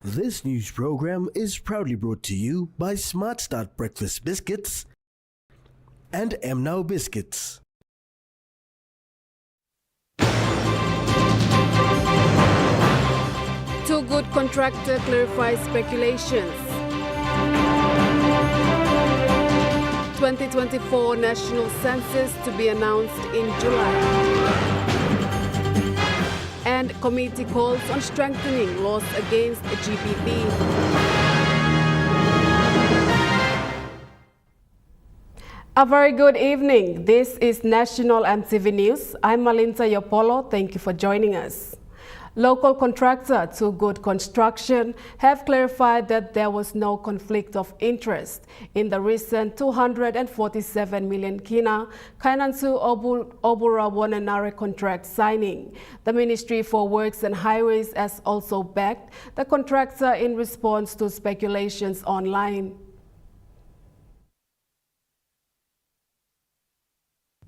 This news program is proudly brought to you by Smart Start Breakfast Biscuits and Now Biscuits. Too Good Contractor clarifies speculations. 2024 National Census to be announced in July. And committee calls on strengthening laws against GBV. A very good evening. This is National EMTV News. I'm Malinta Yopolo. Thank you for joining us. Local contractor Too Good Construction have clarified that there was no conflict of interest in the recent 247 million kina Kainantu Obura Wananare contract signing. The Ministry for Works and Highways has also backed the contractor in response to speculations online.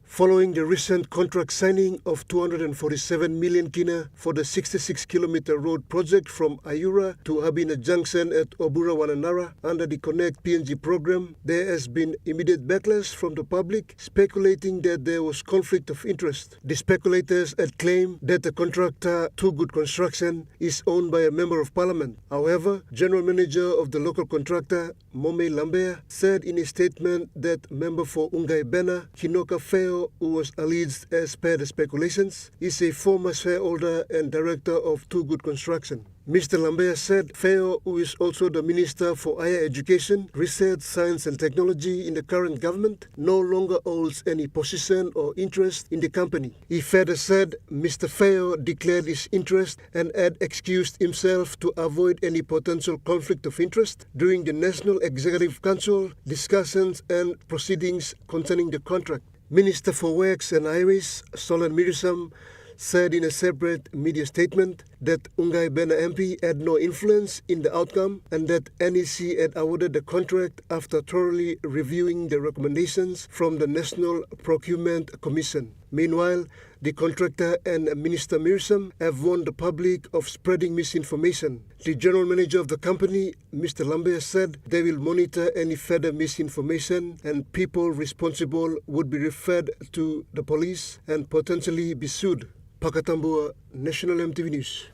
Following the recent contract signing of 247 million kina for the 66-kilometer road project from Ayura to Habina Junction at Obura Wananara under the Connect PNG program, there has been immediate backlash from the public speculating that there was conflict of interest. The speculators had claimed that the contractor Too Good Construction is owned by a member of parliament. However, General Manager of the local contractor, Mome Lambea, said in a statement that member for Ungai Bena, Kinoka Feo, who was alleged as per the speculations, is a former shareholder and director of Too Good Construction. Mr. Lambea said Feo, who is also the Minister for Higher Education, Research, Science and Technology in the current government, no longer holds any position or interest in the company. He further said Mr. Feo declared his interest and had excused himself to avoid any potential conflict of interest during the National Executive Council discussions and proceedings concerning the contract. Minister for Works and Highways, Solan Mirisam, said in a separate media statement that Ungai Bena MP had no influence in the outcome and that NEC had awarded the contract after thoroughly reviewing the recommendations from the National Procurement Commission. Meanwhile, the contractor and Minister Mirisam have warned the public of spreading misinformation. The general manager of the company, Mr. Lambea, said they will monitor any further misinformation and people responsible would be referred to the police and potentially be sued. Pakatambua, National EMTV News.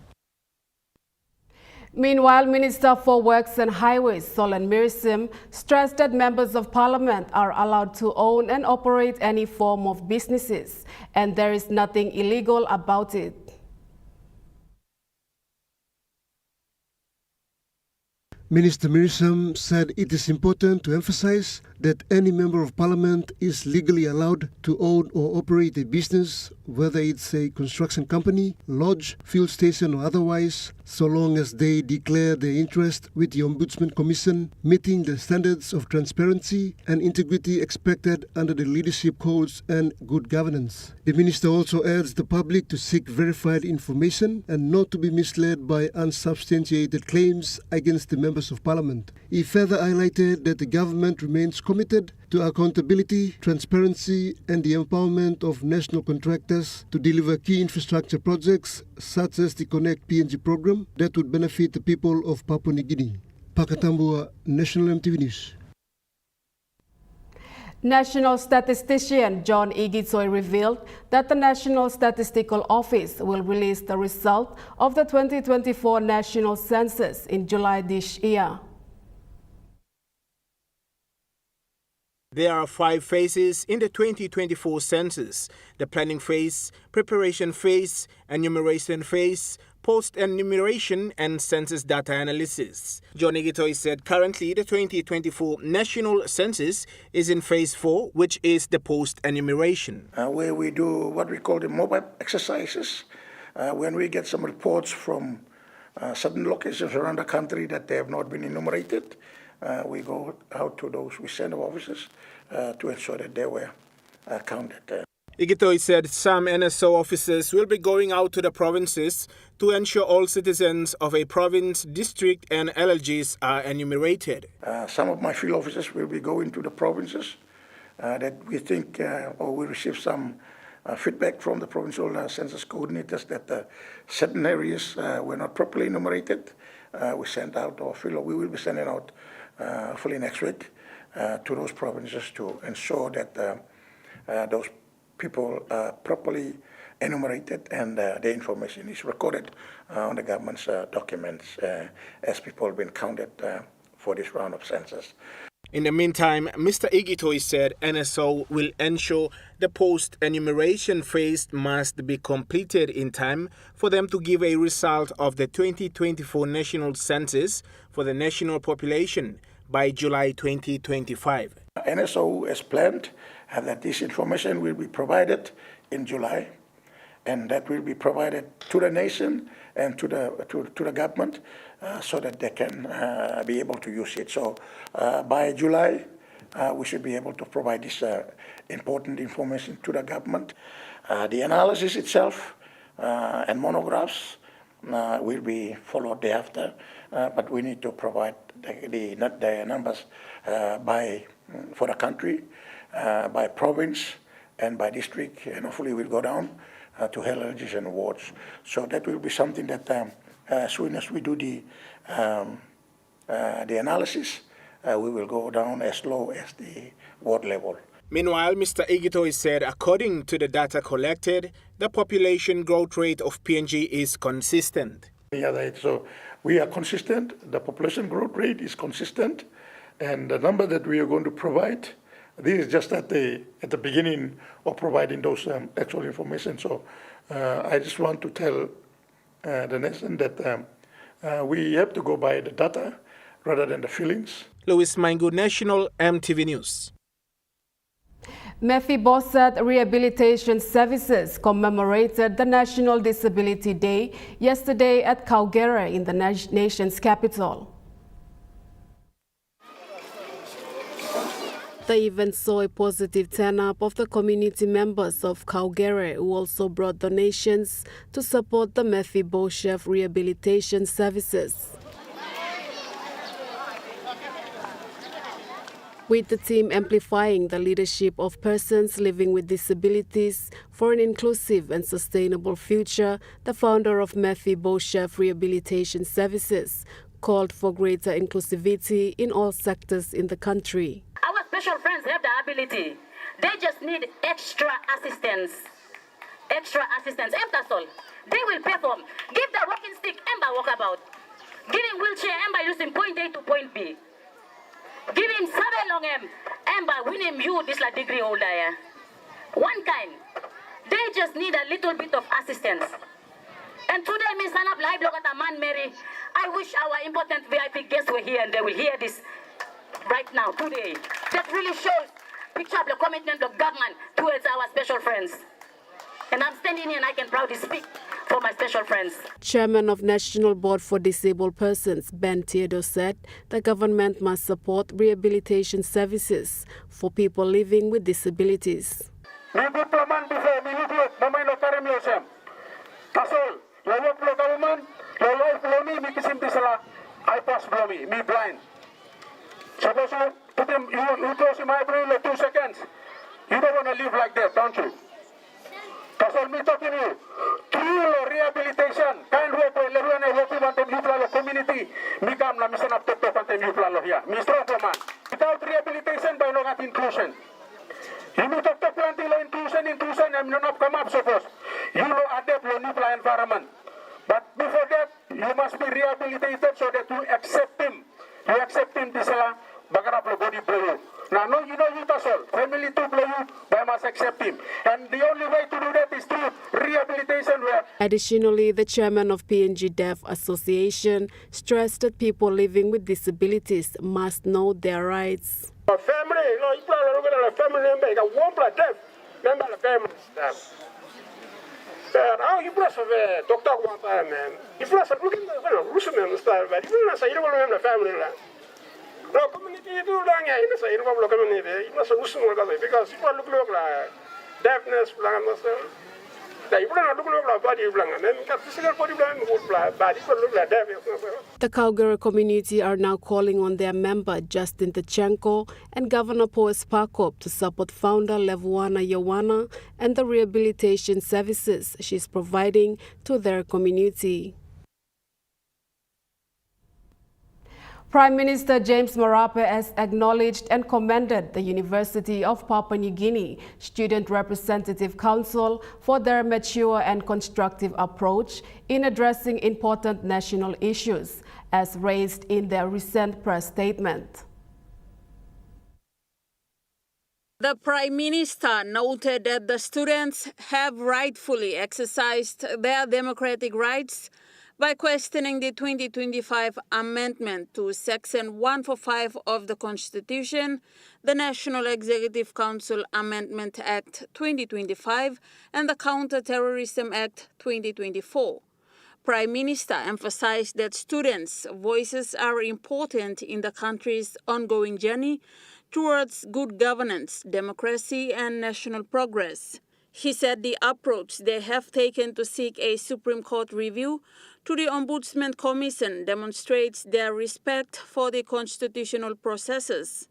Meanwhile, Minister for Works and Highways, Solan Mirisam, stressed that members of parliament are allowed to own and operate any form of businesses, and there is nothing illegal about it. Minister Mirisam said it is important to emphasize that any member of parliament is legally allowed to own or operate a business, whether it's a construction company, lodge, fuel station or otherwise, so long as they declare their interest with the Ombudsman Commission, meeting the standards of transparency and integrity expected under the leadership codes and good governance. The minister also urged the public to seek verified information and not to be misled by unsubstantiated claims against the members of parliament. He further highlighted that the government remains committed to accountability, transparency and the empowerment of national contractors to deliver key infrastructure projects such as the Connect PNG program that would benefit the people of Papua New Guinea. Pakatambua, National EMTV News. National statistician John Igitsoi revealed that the National Statistical Office will release the result of the 2024 National Census in July this year. There are 5 phases in the 2024 census: the planning phase, preparation phase, enumeration phase, post-enumeration and census data analysis. John Igitsoi said currently the 2024 National Census is in phase 4, which is the post-enumeration. Where we do what we call the mobile exercises. When we get some reports from certain locations around the country that they have not been enumerated, we go out to those, we send our officers to ensure that they were counted. Igitsoi said some NSO officers will be going out to the provinces to ensure all citizens of a province, district and LLGs are enumerated. Some of my field officers will be going to the provinces that we think or we receive some feedback from the provincial census coordinators that certain areas were not properly enumerated. we sent out, or we will be sending out hopefully next week to those provinces to ensure that those people are properly enumerated and the information is recorded on the government's documents as people have been counted for this round of census. In the meantime, Mr. Igitoi said NSO will ensure the post-enumeration phase must be completed in time for them to give a result of the 2024 national census for the national population by July 2025. NSO has planned that this information will be provided in July, and that will be provided to the nation and to the government so that they can be able to use it. So by July, we should be able to provide this important information to the government. The analysis itself and monographs will be followed thereafter, but we need to provide the numbers for the country, by province, and by district, and hopefully we'll go down to villages and wards. So that will be something that as soon as we do the analysis, we will go down as low as the ward level. Meanwhile, Mr. Igitoi said according to the data collected, the population growth rate of PNG is consistent. Yeah, so we are consistent, the population growth rate is consistent, and the number that we are going to provide, this is just at the beginning of providing those actual information. So I just want to tell the nation that we have to go by the data rather than the feelings. Louis Maingu, National EMTV News. Murphy Bossett Rehabilitation Services commemorated the National Disability Day yesterday at Kaugere in the nation's capital. The event saw a positive turn-up of the community members of Kaugere, who also brought donations to support the Murphy Bossett Rehabilitation Services. With the team amplifying the leadership of persons living with disabilities for an inclusive and sustainable future, the founder of Murphy Bossett Rehabilitation Services called for greater inclusivity in all sectors in the country. Our special friends have the ability. They just need extra assistance. Extra assistance. That's all. They will perform. Give the walking stick, Emba walk about. Giving wheelchair, Emba using point A to point B. Giving Sabe long Emba winning you this like degree holder. One kind. They just need a little bit of assistance. And today, Miss Anab live blog at Man Mary. I wish our important VIP guests were here and they will hear this right now, today. That really shows picture of the commitment of government towards our special friends. And I'm standing here and I can proudly speak for my special friends. Chairman of National Board for Disabled Persons, Ben Theodore, said the government must support rehabilitation services for people living with disabilities. Me blind. Suppose you put him, you close him eyebrow in 2 seconds. You don't want to live like that, don't you? That's all me talking to you. True rehabilitation. Kind work where everyone work with them youth community. Me come na mission up to them youth here. Me strong man. Without rehabilitation, by not inclusion. You need to talk plenty inclusion, and not come up suppose. You know adapt your new environment. But before that, you must be rehabilitated so that you accept him. You accept him, Tisala, Bagarap body blow you. Now, no, you know you that's all. Family to blow you, but I must accept him. And the only way to do that is through rehabilitation. Additionally, the chairman of PNG Deaf Association stressed that people living with disabilities must know their rights. Family, no, you plan a family member, you got one blood deaf, member of family staff. How you bless of a doctor one time, man. You bless a looking at the Russian style, but you don't say you don't have a family. No community do long, you say you don't have a community. You must have Russian because you look like deafness, the Kaugere community are now calling on their member Justin Tachenko and Governor Poes Pakop to support founder Levuana Yawana and the rehabilitation services she's providing to their community. Prime Minister James Marape has acknowledged and commended the University of Papua New Guinea Student Representative Council for their mature and constructive approach in addressing important national issues, as raised in their recent press statement. The Prime Minister noted that the students have rightfully exercised their democratic rights by questioning the 2025 amendment to Section 145 of the Constitution, the National Executive Council Amendment Act 2025, and the Counter-Terrorism Act 2024. Prime Minister emphasized that students' voices are important in the country's ongoing journey towards good governance, democracy, and national progress. He said the approach they have taken to seek a Supreme Court review to the Ombudsman Commission demonstrates their respect for the constitutional processes.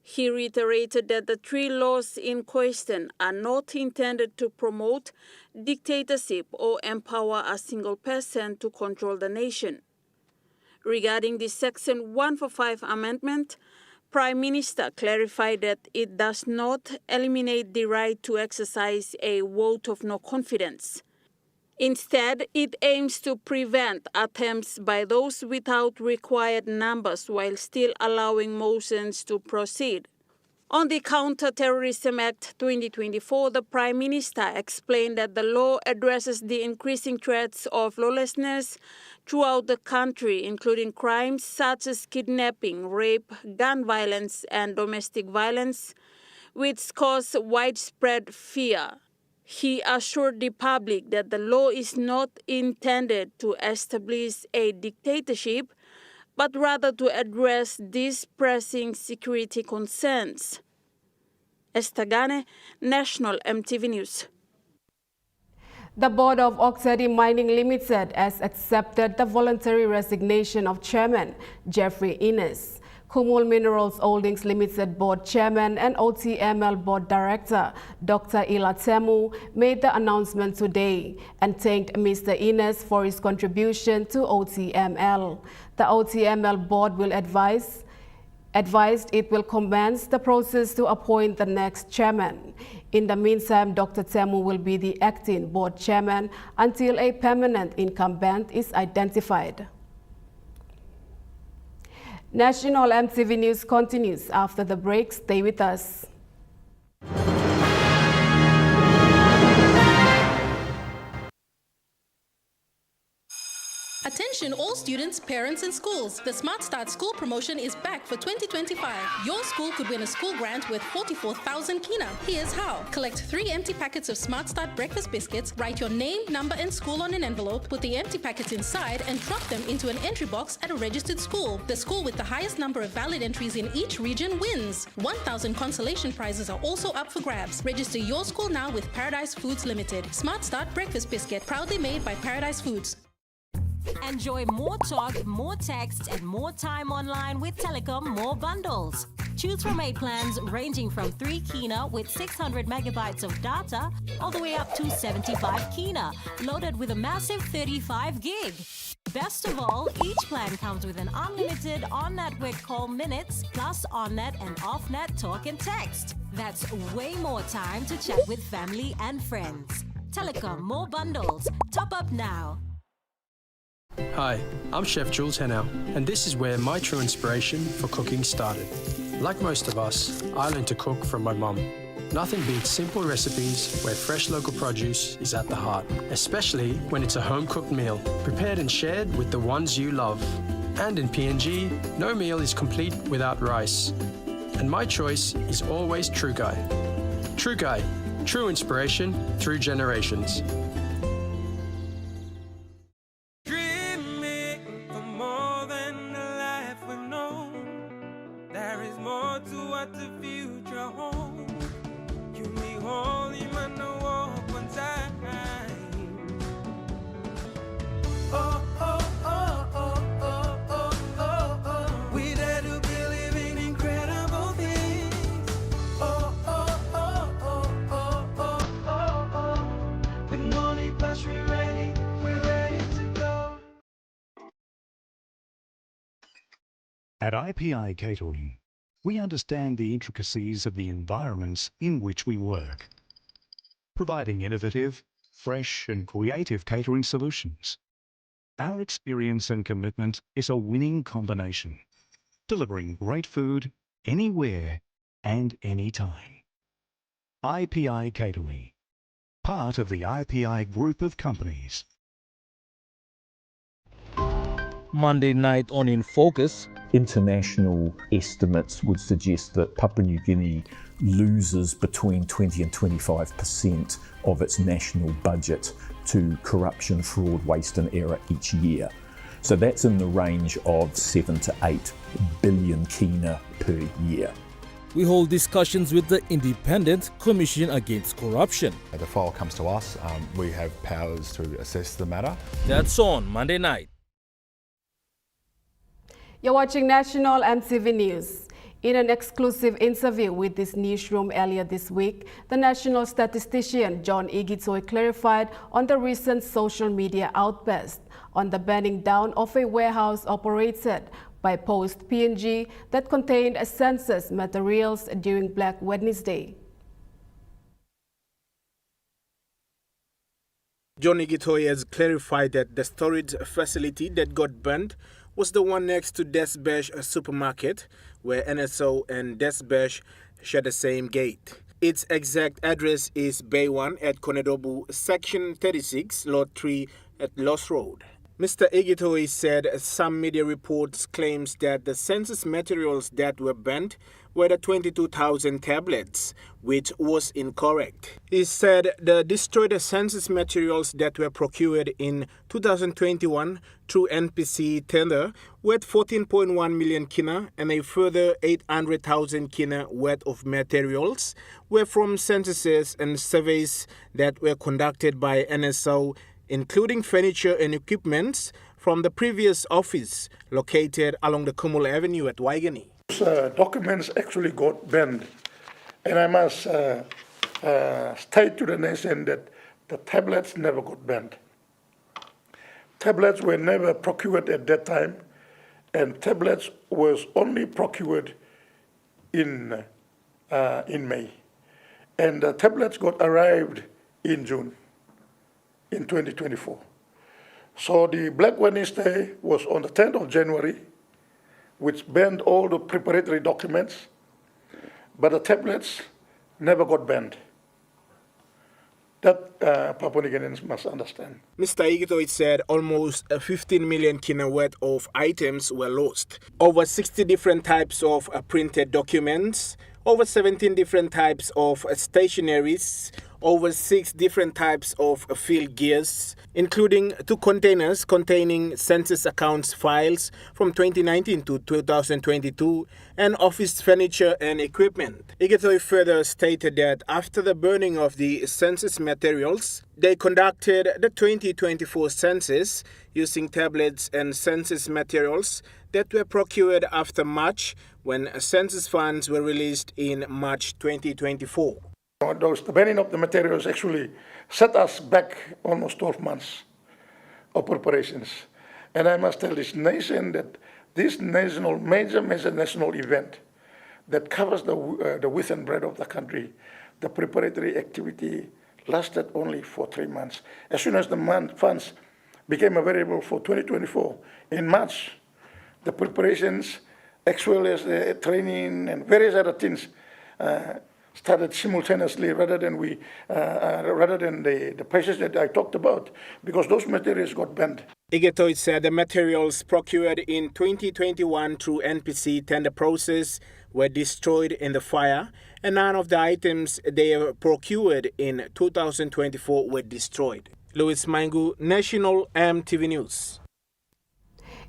He reiterated that the 3 laws in question are not intended to promote dictatorship or empower a single person to control the nation. Regarding the Section 145 amendment, Prime Minister clarified that it does not eliminate the right to exercise a vote of no confidence. Instead, it aims to prevent attempts by those without required numbers while still allowing motions to proceed. On the Counter-Terrorism Act 2024, the Prime Minister explained that the law addresses the increasing threats of lawlessness throughout the country, including crimes such as kidnapping, rape, gun violence, and domestic violence, which cause widespread fear. He assured the public that the law is not intended to establish a dictatorship, but rather to address these pressing security concerns. Estagane, National EMTV News. The Board of Oxlade Mining Limited has accepted the voluntary resignation of Chairman Jeffrey Innes. Kumul Minerals Holdings Limited Board Chairman and OTML Board Director Dr. Ila Temu made the announcement today and thanked Mr. Innes for his contribution to OTML. The OTML Board will advised it will commence the process to appoint the next chairman. In the meantime, Dr. Temu will be the acting board chairman until a permanent incumbent is identified. National EMTV News continues after the break. Stay with us. Attention all students, parents and schools. The Smart Start School promotion is back for 2025. Your school could win a school grant worth 44,000 kina. Here's how. Collect 3 empty packets of Smart Start breakfast biscuits, write your name, number and school on an envelope, put the empty packets inside and drop them into an entry box at a registered school. The school with the highest number of valid entries in each region wins. 1,000 consolation prizes are also up for grabs. Register your school now with Paradise Foods Limited. Smart Start breakfast biscuit, proudly made by Paradise Foods. Enjoy more talk, more text, and more time online with Telecom More Bundles. Choose from 8 plans ranging from 3 kina with 600 megabytes of data all the way up to 75 kina, loaded with a massive 35 gig. Best of all, each plan comes with an unlimited on-network call minutes plus on-net and off-net talk and text. That's way more time to chat with family and friends. Telecom More Bundles. Top up now. Hi, I'm Chef Jules Henao, and this is where my true inspiration for cooking started. Like most of us, I learned to cook from my mum. Nothing beats simple recipes where fresh local produce is at the heart, especially when it's a home-cooked meal, prepared and shared with the ones you love. And in PNG, no meal is complete without rice. And my choice is always True Guy. True Guy, true inspiration through generations. At IPI Catering, we understand the intricacies of the environments in which we work, providing innovative, fresh and creative catering solutions. Our experience and commitment is a winning combination, delivering great food anywhere and anytime. IPI Catering, part of the IPI group of companies. Monday night on In Focus. International estimates would suggest that Papua New Guinea loses between 20 and 25% of its national budget to corruption, fraud, waste and error each year. So that's in the range of 7 to 8 billion kina per year. We hold discussions with the Independent Commission Against Corruption. The file comes to us, we have powers to assess the matter. That's on Monday night. You're watching National EMTV News. In an exclusive interview with this newsroom earlier this week, the national statistician John Igitoy clarified on the recent social media outburst on the burning down of a warehouse operated by Post PNG that contained census materials during Black Wednesday. John Igitoy has clarified that the storage facility that got burned was the one next to Desbesh supermarket, where NSO and Desbesh share the same gate. Its exact address is Bay 1 at Konedobu, Section 36, Lot 3 at Loss Road. Mr. Igitoy said some media reports claims that the census materials that were burnt were the 22,000 tablets, which was incorrect. He said the destroyed census materials that were procured in 2021 through NPC tender worth 14.1 million kina and a further 800,000 kina worth of materials were from censuses and surveys that were conducted by NSO, including furniture and equipment from the previous office located along the Kumul Avenue at Waigani. Documents actually got banned, and I must state to the nation that the tablets never got banned. Tablets were never procured at that time, and tablets was only procured in May, and the tablets got arrived in June in 2024. So the Black Wednesday was on the 10th of January, which banned all the preparatory documents, but the tablets never got banned. That Papua New Guineans must understand. Mr. Igitoy said almost 15 million kina worth of items were lost. Over 60 different types of printed documents, over 17 different types of stationeries, over 6 different types of field gears, including 2 containers containing census accounts files from 2019 to 2022, and office furniture and equipment. Igitoy further stated that after the burning of the census materials, they conducted the 2024 census using tablets and census materials that were procured after March, when census funds were released in March 2024. The banning of the materials actually set us back almost 12 months of preparations. And I must tell this nation that this major national event that covers the width and breadth of the country, the preparatory activity lasted only for 3 months. As soon as the funds became available for 2024, in March, the preparations, as well as the training and various other things, started simultaneously rather than the places that I talked about, because those materials got banned. Igitoy said the materials procured in 2021 through NPC tender process were destroyed in the fire, and none of the items they procured in 2024 were destroyed. Louis Maingu, National EMTV News.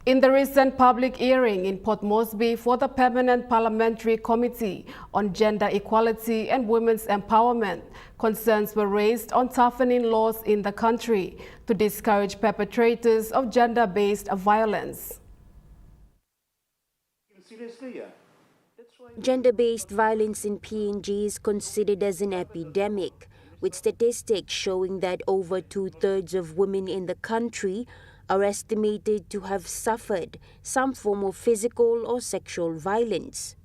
In the recent public hearing in Port Moresby for the Permanent Parliamentary Committee on Gender Equality and Women's Empowerment, concerns were raised on toughening laws in the country to discourage perpetrators of gender-based violence. Gender-based violence in PNG is considered as an epidemic, with statistics showing that over 2/3 of women in the country are estimated to have suffered some form of physical or sexual violence.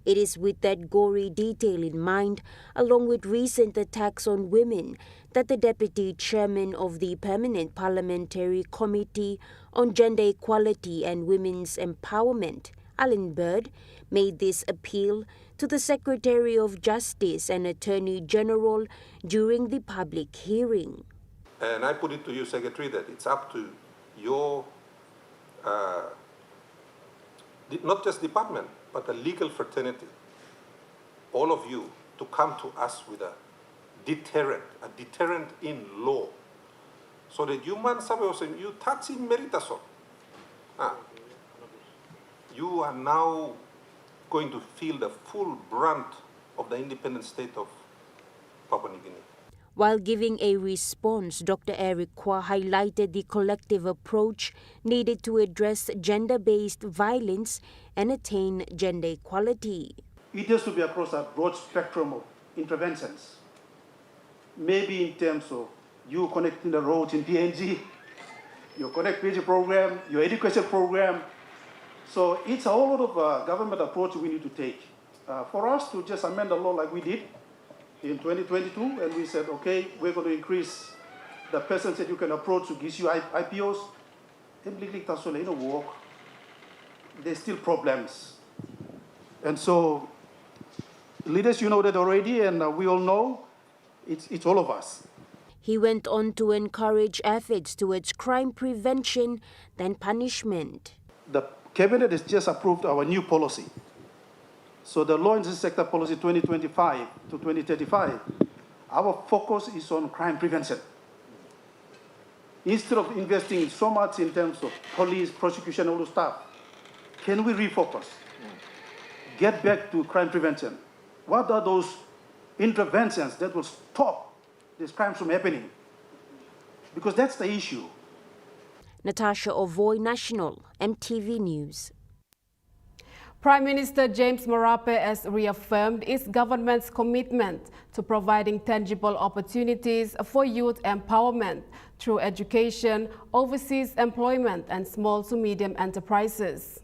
It is with that gory detail in mind, along with recent attacks on women, that the Deputy Chairman of the Permanent Parliamentary Committee on Gender Equality and Women's Empowerment, Alan Bird, made this appeal to the Secretary of Justice and Attorney General during the public hearing. And I put it to you, Secretary, that it's up to your, not just department, but the legal fraternity, all of you, to come to us with a deterrent in law, so that you man saying you touch in meritasol. You are now going to feel the full brunt of the independent state of Papua New Guinea. While giving a response, Dr. Eric Kwa highlighted the collective approach needed to address gender-based violence and attain gender equality. It has to be across a broad spectrum of interventions. Maybe in terms of you connecting the roads in PNG, your connectivity program, your education program. So it's a whole lot of government approach we need to take. For us to just amend the law like we did in 2022, and we said, okay, we're going to increase the persons that you can approach to give you IPOs. There's still problems. And so, leaders, you know that already, and we all know it's all of us. He went on to encourage efforts towards crime prevention than punishment. The Cabinet has just approved our new policy. So the Law and Justice Sector Policy 2025 to 2035, our focus is on crime prevention. Instead of investing so much in terms of police, prosecution, all the stuff, can we refocus? Get back to crime prevention. What are those interventions that will stop these crimes from happening? Because that's the issue. Natasha Ovoy, National, EMTV News. Prime Minister James Marape has reaffirmed his government's commitment to providing tangible opportunities for youth empowerment through education, overseas employment, and small to medium enterprises.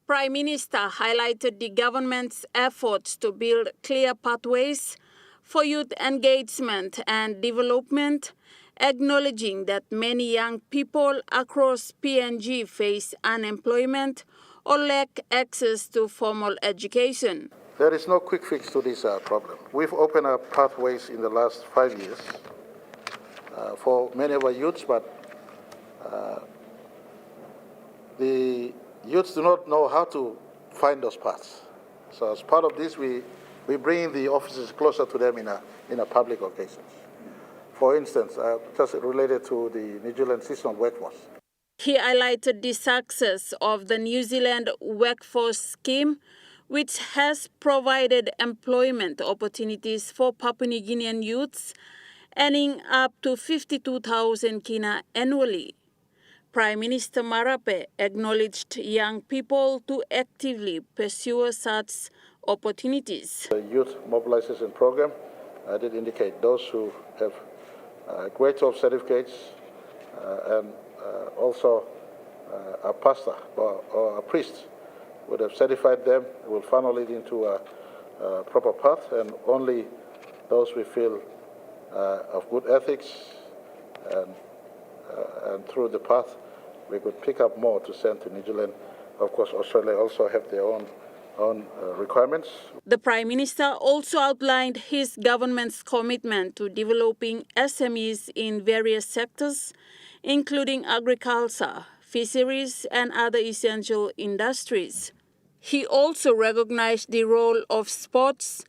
Prime Minister highlighted the government's efforts to build clear pathways for youth engagement and development, acknowledging that many young people across PNG face unemployment or lack access to formal education. There is no quick fix to this problem. We've opened up pathways in the last 5 years for many of our youths, but the youths do not know how to find those paths. So as part of this, we bring the officers closer to them in a public occasions. For instance, just related to the New Zealand seasonal workforce. He highlighted the success of the New Zealand Workforce Scheme, which has provided employment opportunities for Papua New Guinean youths, earning up to 52,000 kina annually. Prime Minister Marape acknowledged young people to actively pursue such opportunities. The Youth Mobilization Program, I did indicate those who have grade 12 certificates and also a pastor or a priest would have certified them, will funnel it into a proper path, and only those we feel of good ethics and through the path we could pick up more to send to New Zealand. Of course, Australia also have their own requirements. The Prime Minister also outlined his government's commitment to developing SMEs in various sectors, including agriculture, fisheries, and other essential industries. He also recognized the role of sports,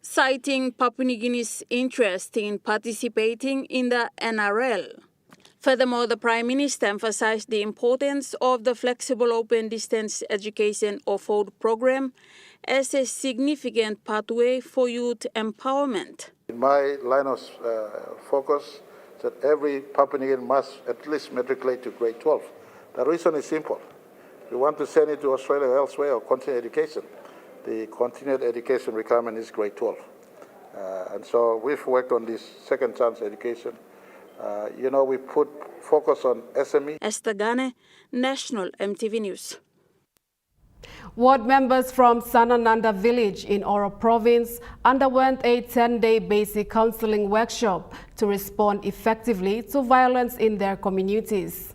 citing Papua New Guinea's interest in participating in the NRL. Furthermore, the Prime Minister emphasized the importance of the Flexible Open Distance Education or FODE program as a significant pathway for youth empowerment. In my line of focus, that every Papua New Guinean must at least matriculate to grade 12. The reason is simple. If you want to send it to Australia or elsewhere or continue education, the continued education requirement is grade 12. And so we've worked on this second chance education We put focus on SME. Esther Gane, National EMTV News. Ward members from Sanananda village in Oro province underwent a 10-day basic counseling workshop to respond effectively to violence in their communities.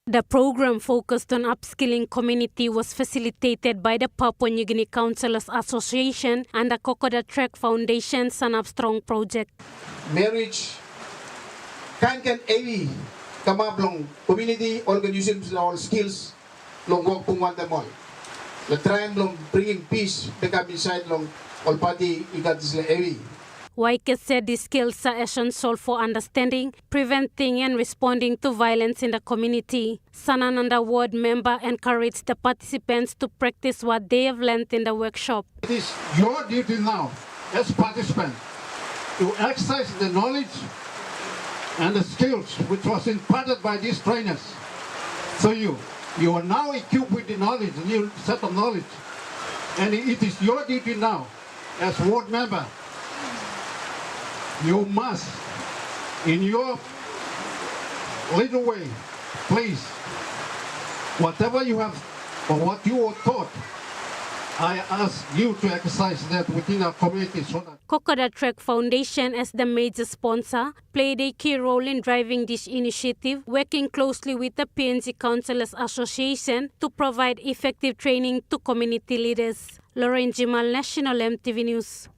The program focused on upskilling community was facilitated by the Papua New Guinea Councillors Association and the Contractor Foundation Sanap Strong project. Marriage can evi kamablong community organisms all skills long work kung one them all. The trying long bringing peace the come inside long all party igatis le evi. Waike said these skills are essential for understanding, preventing and responding to violence in the community. Sanananda ward member encouraged the participants to practice what they have learned in the workshop. It is your duty now as participants to exercise the knowledge and the skills which was imparted by these trainers. So you are now equipped with the knowledge, the new set of knowledge. And it is your duty now as ward member. You must, in your little way, please, whatever you have or what you were taught, I ask you to exercise that within our community. So that Contractor Foundation, as the major sponsor, played a key role in driving this initiative, working closely with the PNG Councillors Association to provide effective training to community leaders. Lauren Jimal, National EMTV News.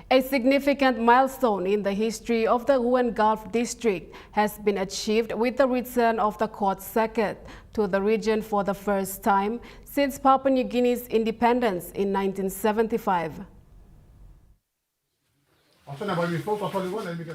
A significant milestone in the history of the Huon Gulf District has been achieved with the return of the court circuit to the region for the first time since Papua New Guinea's independence in 1975.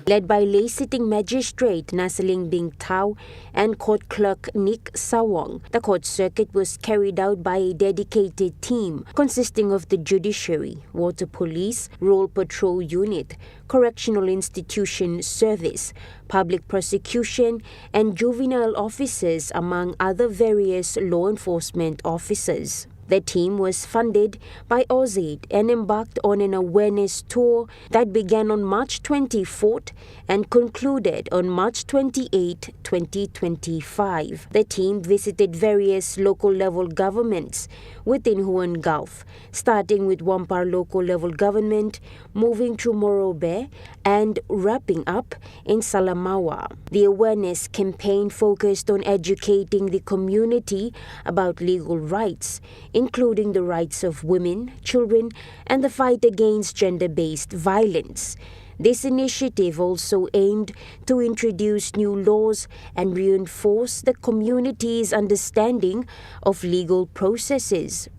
Led by lay-sitting magistrate Nasaling Bing Tau and court clerk Nick Sawong, the court circuit was carried out by a dedicated team consisting of the judiciary, water police, road patrol unit, correctional institution service, public prosecution, and juvenile officers, among other various law enforcement officers. The team was funded by OZID and embarked on an awareness tour that began on March 24th and concluded on March 28, 2025. The team visited various local level governments within Huon Gulf, starting with Wampar local level government, moving through Morobe, and wrapping up in Salamaua. The awareness campaign focused on educating the community about legal rights, including the rights of women, children, and the fight against gender-based violence. This initiative also aimed to introduce new laws and reinforce the community's understanding of legal processes.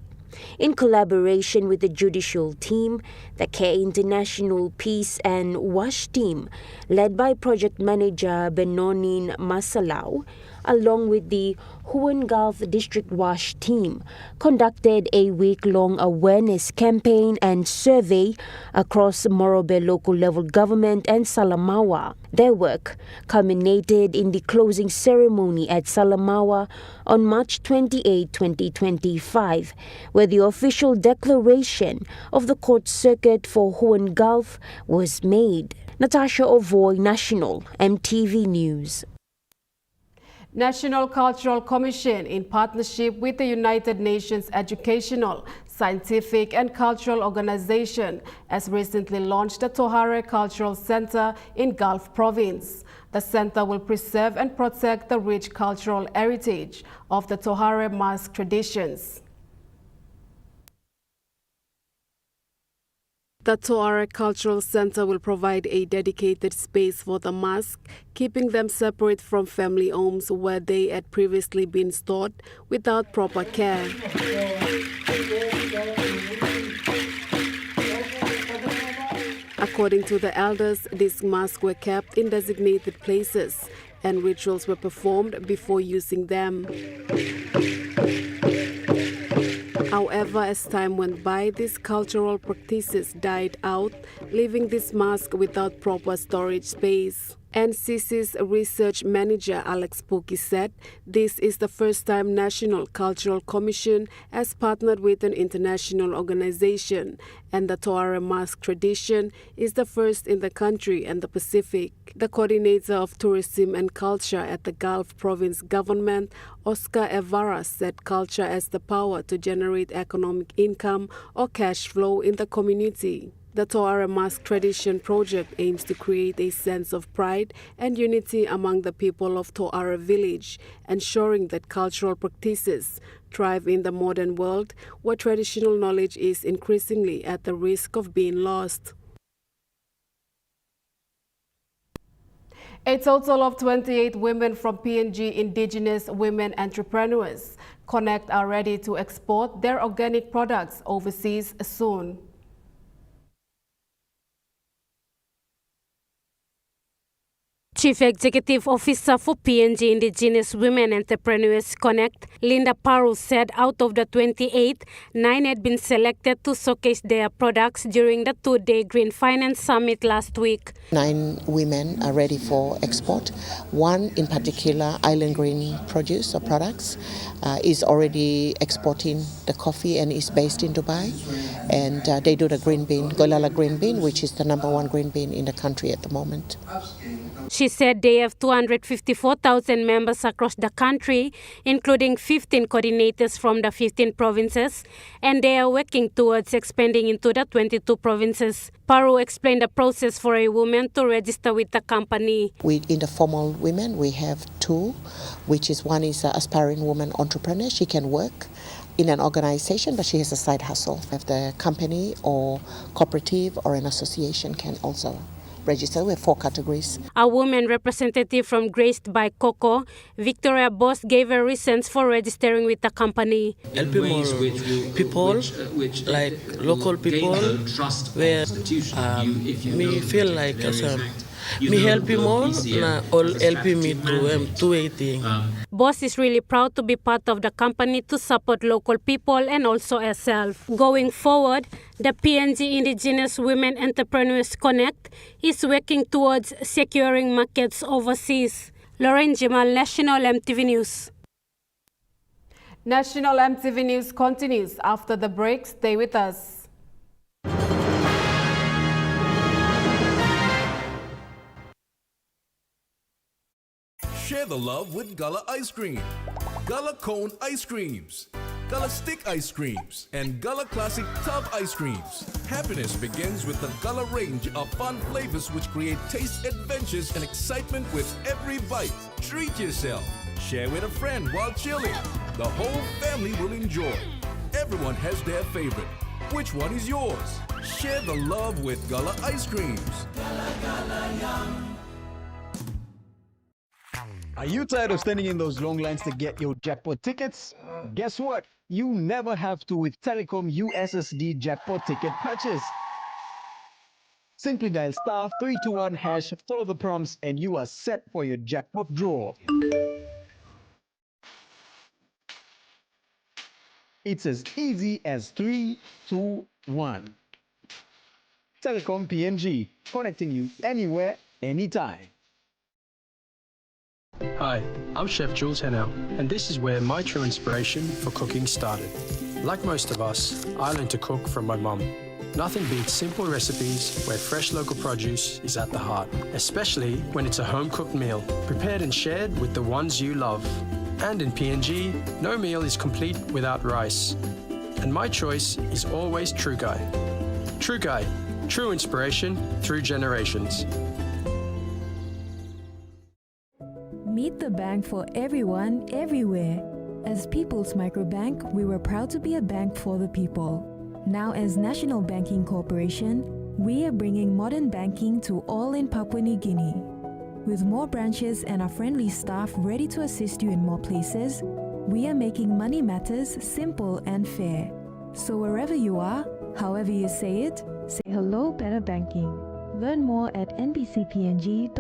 In collaboration with the judicial team, the Care International Peace and WASH team, led by project manager Benonin Masalau, along with the Huon Gulf District WASH team, conducted a week-long awareness campaign and survey across Morobe local level government and Salamaua. Their work culminated in the closing ceremony at Salamaua on March 28, 2025, where the official declaration of the court circuit for Huon Gulf was made. Natasha Ovoy, National EMTV News. National Cultural Commission, in partnership with the United Nations Educational, Scientific and Cultural Organization, has recently launched the Tohare Cultural Center in Gulf Province. The center will preserve and protect the rich cultural heritage of the Tohare mask traditions. The Tohare Cultural Center will provide a dedicated space for the mask, keeping them separate from family homes where they had previously been stored without proper care. According to the elders, these masks were kept in designated places and rituals were performed before using them. However, as time went by, these cultural practices died out, leaving this mask without proper storage space. NCC's research manager Alex Pookie said this is the first time National Cultural Commission has partnered with an international organization, and the Toara mask tradition is the first in the country and the Pacific. The coordinator of tourism and culture at the Gulf Province government, Oscar Evara, said culture has the power to generate economic income or cash flow in the community. The Toara Mask Tradition Project aims to create a sense of pride and unity among the people of Toara village, ensuring that cultural practices thrive in the modern world where traditional knowledge is increasingly at the risk of being lost. A total of 28 women from PNG Indigenous Women Entrepreneurs Connect are ready to export their organic products overseas soon. Chief Executive Officer for PNG Indigenous Women Entrepreneurs Connect, Linda Paru, said out of the 28, 9 had been selected to showcase their products during the two-day Green Finance Summit last week. 9 women are ready for export. One in particular, Island Green Produce or Products, is already exporting the coffee and is based in Dubai. And they do the green bean, Golala green bean, which is the #1 green bean in the country at the moment. She said they have 254,000 members across the country, including 15 coordinators from the 15 provinces, and they are working towards expanding into the 22 provinces. Paru explained the process for a woman to register with the company. In the formal women, we have 2, which is one is an aspiring woman entrepreneur. She can work in an organization, but she has a side hustle. If the company or cooperative or an association can also register. We have 4 categories. A woman representative from Graced by Coco, Victoria Boss, gave her reasons for registering with the company. Helping more people, like local people, where me feel like me helping more, all helping me to anything. Boss is really proud to be part of the company to support local people and also herself. Going forward, the PNG Indigenous Women Entrepreneurs Connect is working towards securing markets overseas. Lauren Jamal, National MTV News. National MTV News continues after the break. Stay with us. Share the love with Gullah Ice Cream, Gullah Cone Ice Creams, Gullah Stick Ice Creams, and Gullah Classic Tub Ice Creams. Happiness begins with the Gullah range of fun flavors which create taste adventures and excitement with every bite. Treat yourself. Share with a friend while chilling. The whole family will enjoy. Everyone has their favorite. Which one is yours? Share the love with Gullah Ice Creams. Gullah, Gullah, yum. Are you tired of standing in those long lines to get your jackpot tickets? Guess what? You never have to with Telecom USSD jackpot ticket purchase. Simply dial *321#, follow the prompts, and you are set for your jackpot draw. It's as easy as 3, 2, 1. Telecom PNG, connecting you anywhere, anytime. Hi, I'm Chef Jules Hennell, and this is where my true inspiration for cooking started. Like most of us, I learned to cook from my mum. Nothing beats simple recipes where fresh local produce is at the heart, especially when it's a home-cooked meal, prepared and shared with the ones you love. And in PNG, no meal is complete without rice. And my choice is always True Guy. True Guy, true inspiration through generations. Meet the bank for everyone, everywhere. As People's Microbank, we were proud to be a bank for the people. Now as National Banking Corporation, we are bringing modern banking to all in Papua New Guinea. With more branches and our friendly staff ready to assist you in more places, we are making money matters simple and fair. So wherever you are, however you say it, say hello Better Banking. Learn more at nbcpng.com.pg.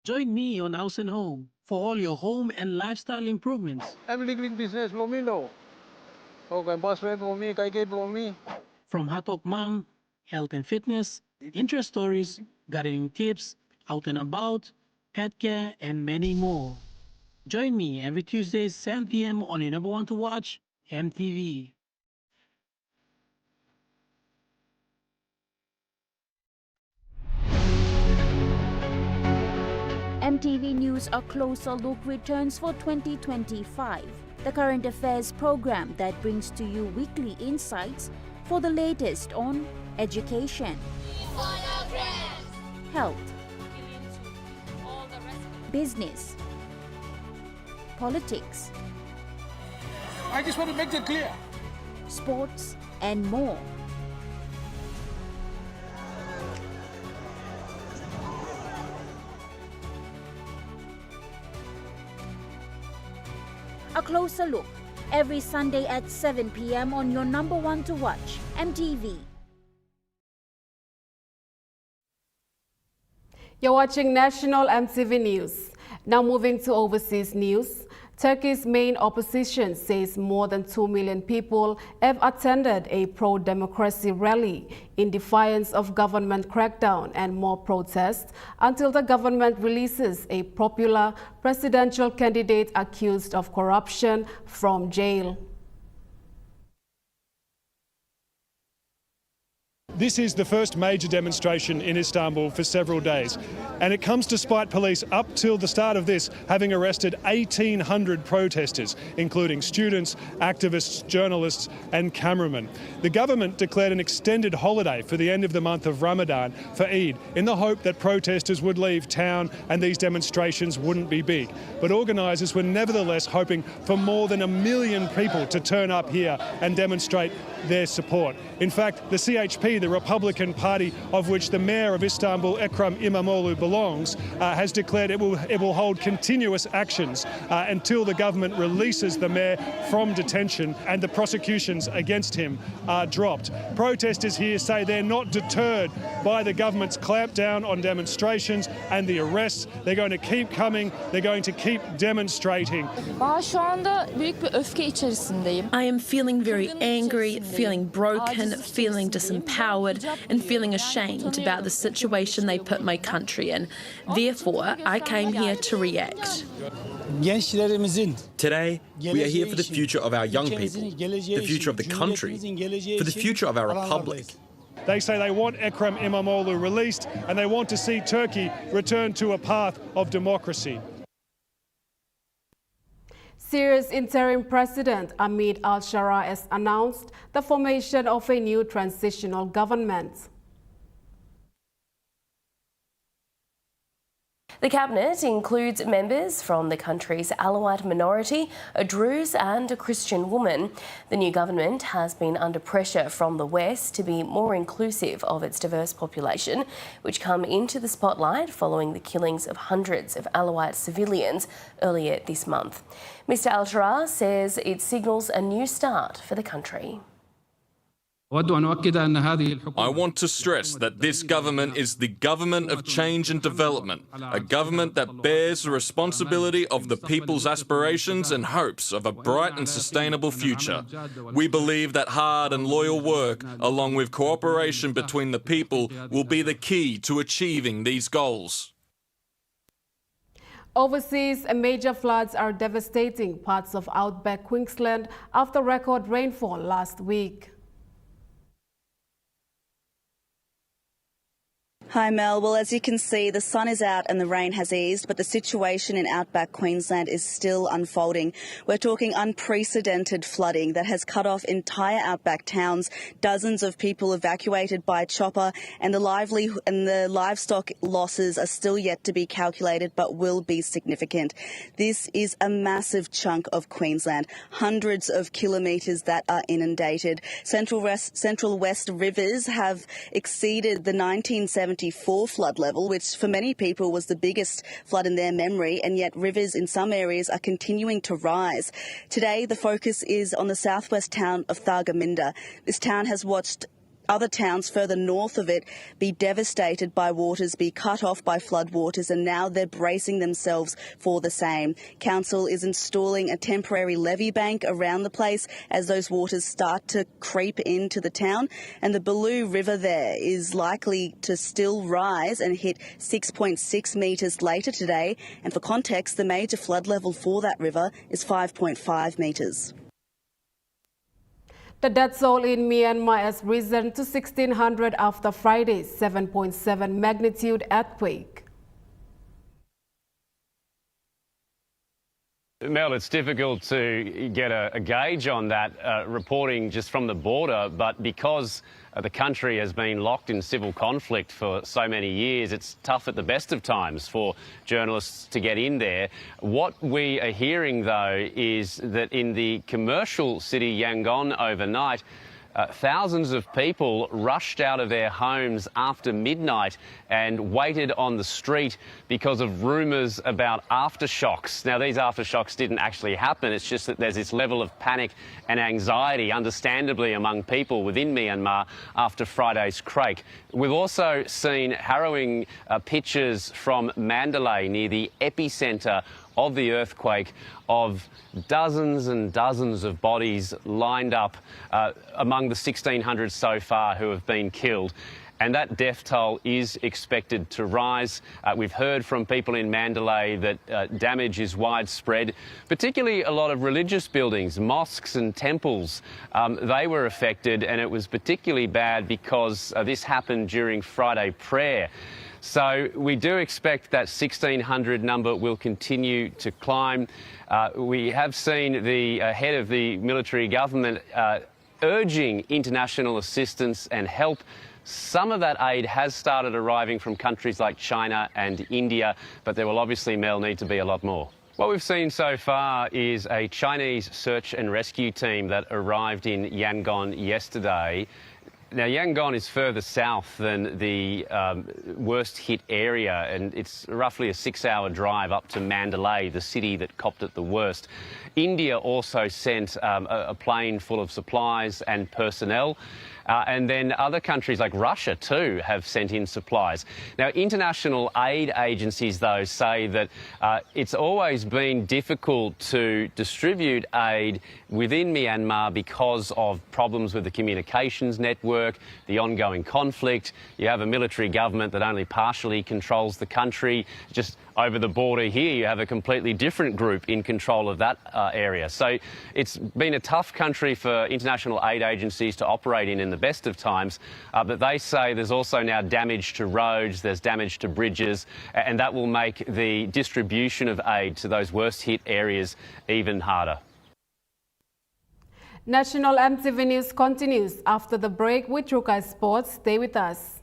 Join me on House and Home for all your home and lifestyle improvements. I'm living business, Lomino. Okay, boss, Lomi, Kaike, Lomi. From Hatok Mang, health and fitness, interest stories, gardening tips, out and about, pet care, and many more. Join me every Tuesday, 7 p.m. on your number one to watch, EMTV. EMTV News A Closer Look returns for 2025, the current affairs program that brings to you weekly insights for the latest on education, health, business, politics, I just want to make that clear, sports, and more. A Closer Look, every Sunday at 7 p.m. on your number one to watch, EMTV. You're watching National EMTV News. Now moving to overseas news. Turkey's main opposition says more than 2 million people have attended a pro-democracy rally in defiance of government crackdown and more protests until the government releases a popular presidential candidate accused of corruption from jail. This is the first major demonstration in Istanbul for several days, and it comes despite police up till the start of this having arrested 1,800 protesters, including students, activists, journalists and cameramen. The government declared an extended holiday for the end of the month of Ramadan for Eid in the hope that protesters would leave town and these demonstrations wouldn't be big. But organisers were nevertheless hoping for more than 1 million people to turn up here and demonstrate their support. In fact, the CHP, the Republican Party of which the Mayor of Istanbul, Ekrem İmamoğlu, belongs, has declared it will hold continuous actions until the government releases the Mayor from detention and the prosecutions against him are dropped. Protesters here say they're not deterred by the government's clampdown on demonstrations and the arrests. They're going to keep coming, they're going to keep demonstrating. I am feeling very angry, feeling broken, feeling disempowered and feeling ashamed about the situation they put my country in. Therefore, I came here to react. Today, we are here for the future of our young people, the future of the country, for the future of our republic. They say they want Ekrem İmamoğlu released and they want to see Turkey return to a path of democracy. Syria's interim president Ahmed al-Shara has announced the formation of a new transitional government. The cabinet includes members from the country's Alawite minority, a Druze and a Christian woman. The new government has been under pressure from the West to be more inclusive of its diverse population, which come into the spotlight following the killings of hundreds of Alawite civilians earlier this month. Mr al-Shara says it signals a new start for the country. I want to stress that this government is the government of change and development, a government that bears the responsibility of the people's aspirations and hopes of a bright and sustainable future. We believe that hard and loyal work, along with cooperation between the people, will be the key to achieving these goals. Overseas, major floods are devastating parts of outback Queensland after record rainfall last week. Hi Mel, well as you can see the sun is out and the rain has eased, but the situation in outback Queensland is still unfolding. We're talking unprecedented flooding that has cut off entire outback towns, dozens of people evacuated by chopper, and the livestock losses are still yet to be calculated but will be significant. This is a massive chunk of Queensland, hundreds of kilometres that are inundated. Central West rivers have exceeded the 1974 flood level, which for many people was the biggest flood in their memory, and yet rivers in some areas are continuing to rise. Today, the focus is on the southwest town of Thargomindah. This town has watched other towns further north of it be devastated by waters, be cut off by floodwaters, and now they're bracing themselves for the same. Council is installing a temporary levee bank around the place as those waters start to creep into the town, and the Baloo River there is likely to still rise and hit 6.6 metres later today, and for context, the major flood level for that river is 5.5 metres. The death toll in Myanmar has risen to 1,600 after Friday's 7.7 magnitude earthquake. Mel, it's difficult to get a gauge on that reporting just from the border, but because the country has been locked in civil conflict for so many years, it's tough at the best of times for journalists to get in there. What we are hearing, though, is that in the commercial city Yangon overnight, thousands of people rushed out of their homes after midnight and waited on the street because of rumours about aftershocks. Now, these aftershocks didn't actually happen. It's just that there's this level of panic and anxiety, understandably, among people within Myanmar after Friday's quake. We've also seen harrowing pictures from Mandalay, near the epicentre of the earthquake, of dozens and dozens of bodies lined up among the 1,600 so far who have been killed. And that death toll is expected to rise. We've heard from people in Mandalay that damage is widespread, particularly a lot of religious buildings, mosques and temples. They were affected, and it was particularly bad because this happened during Friday prayer. So we do expect that 1,600 number will continue to climb. We have seen the head of the military government urging international assistance and help. Some of that aid has started arriving from countries like China and India, but there will obviously, Mel, need to be a lot more. What we've seen so far is a Chinese search and rescue team that arrived in Yangon yesterday. Now, Yangon is further south than the worst hit area, and it's roughly a 6-hour drive up to Mandalay, the city that copped it the worst. India also sent a plane full of supplies and personnel. And then other countries like Russia too have sent in supplies. Now, international aid agencies, though, say that it's always been difficult to distribute aid within Myanmar because of problems with the communications network, the ongoing conflict. You have a military government that only partially controls the country. Just over the border here, you have a completely different group in control of that area. So it's been a tough country for international aid agencies to operate in the best of times, but they say there's also now damage to roads, there's damage to bridges, and that will make the distribution of aid to those worst hit areas even harder. National EMTV News continues after the break with Rukai Sports. Stay with us.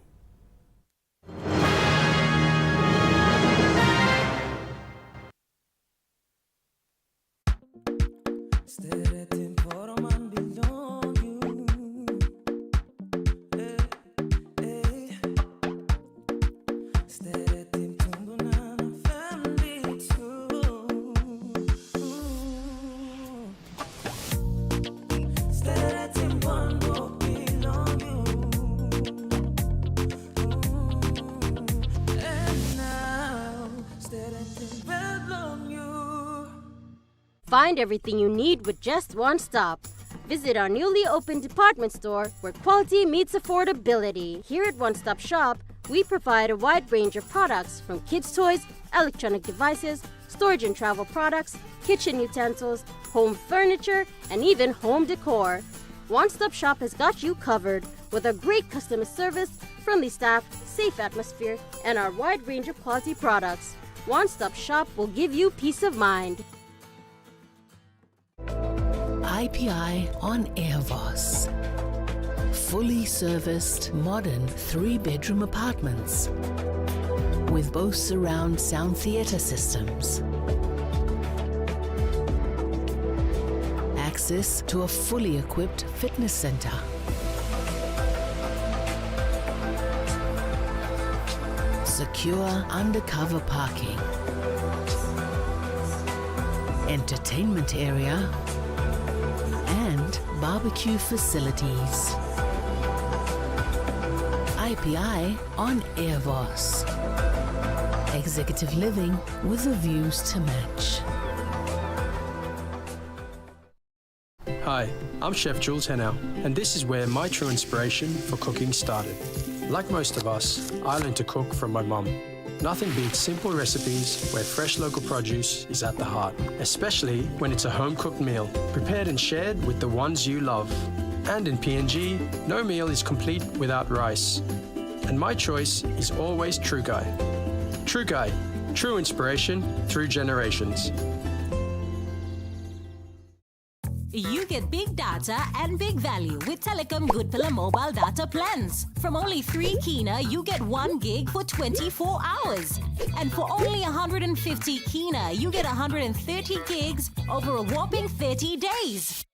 Find everything you need with just one stop. Visit our newly opened department store where quality meets affordability. Here at One Stop Shop, we provide a wide range of products from kids' toys, electronic devices, storage and travel products, kitchen utensils, home furniture, and even home decor. One Stop Shop has got you covered with a great customer service, friendly staff, safe atmosphere, and our wide range of quality products. One Stop Shop will give you peace of mind. IPI on Airvos. Fully serviced, modern 3-bedroom apartments with both surround sound theatre systems. Access to a fully equipped fitness centre. Secure undercover parking. Entertainment area and barbecue facilities. IPI on Airvoss. Executive living with the views to match. Hi, I'm Chef Jules Henao, and this is where my true inspiration for cooking started. Like most of us, I learned to cook from my mum. Nothing beats simple recipes where fresh local produce is at the heart, especially when it's a home-cooked meal, prepared and shared with the ones you love. And in PNG, no meal is complete without rice. And my choice is always True Guy. True Guy, true inspiration through generations. You get big data and big value with Telecom Good Pillar mobile data plans. From only 3 kina, you get 1 gig for 24 hours. And for only 150 kina, you get 130 gigs over a whopping 30 days.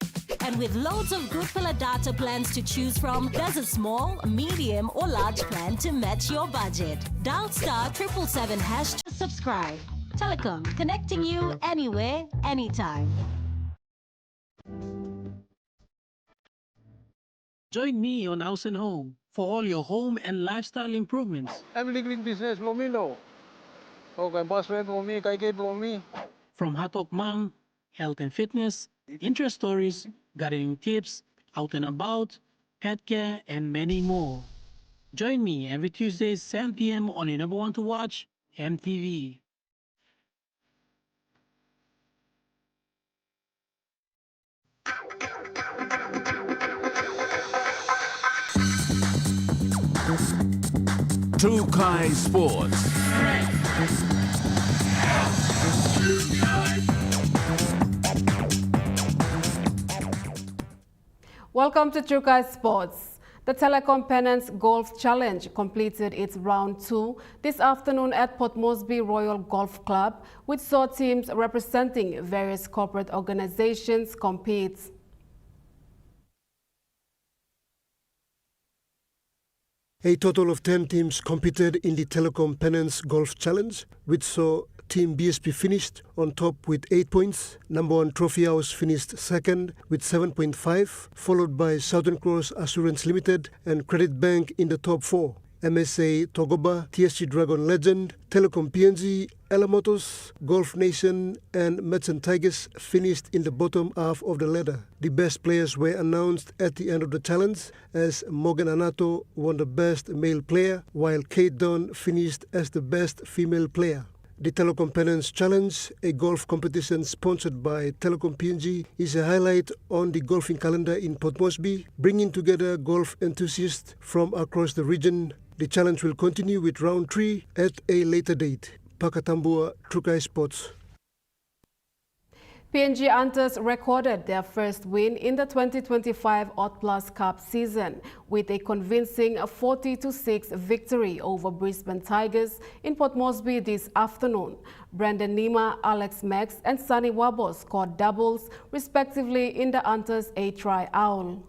And with loads of Good Pillar data plans to choose from, there's a small, medium or large plan to match your budget. Dial *777# to subscribe. Telecom, connecting you anywhere, anytime. Join me on House and Home for all your home and lifestyle improvements. Family green business, Lomilo. Okay, boss friend, Lomi, kay Lomi. From Hatok Mang, health and fitness, interest stories, gardening tips, out and about, pet care, and many more. Join me every Tuesday, 7 p.m. on your number one to watch, EMTV. True Kai Sports. Welcome to Trukai Sports. The Telecom Penance Golf Challenge completed its round 2 this afternoon at Port Moresby Royal Golf Club, which saw teams representing various corporate organizations compete. A total of 10 teams competed in the Telecom Penance Golf Challenge, which saw Team BSP finished on top with 8 points. Number 1 Trophy House finished second with 7.5, followed by Southern Cross Assurance Limited and Credit Bank in the top 4. MSA Togoba, TSG Dragon Legend, Telecom PNG, Elamotos, Golf Nation and Merchant Tigers finished in the bottom half of the ladder. The best players were announced at the end of the challenge, as Morgan Anato won the best male player, while Kate Dunn finished as the best female player. The Telecom Penance Challenge, a golf competition sponsored by Telecom PNG, is a highlight on the golfing calendar in Port Moresby, bringing together golf enthusiasts from across the region. The challenge will continue with round 3 at a later date. Pakatambua, Trukai Sports. PNG Hunters recorded their first win in the 2025 Odd Plus Cup season with a convincing 40-6 victory over Brisbane Tigers in Port Moresby this afternoon. Brandon Nima, Alex Max and Sunny Wabo scored doubles respectively in the Hunters' 8-try owl.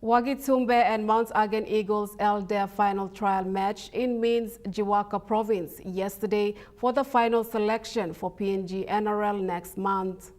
Wagitumbe and Mount Again Eagles held their final trial match in Means, Jiwaka Province yesterday for the final selection for PNG NRL next month.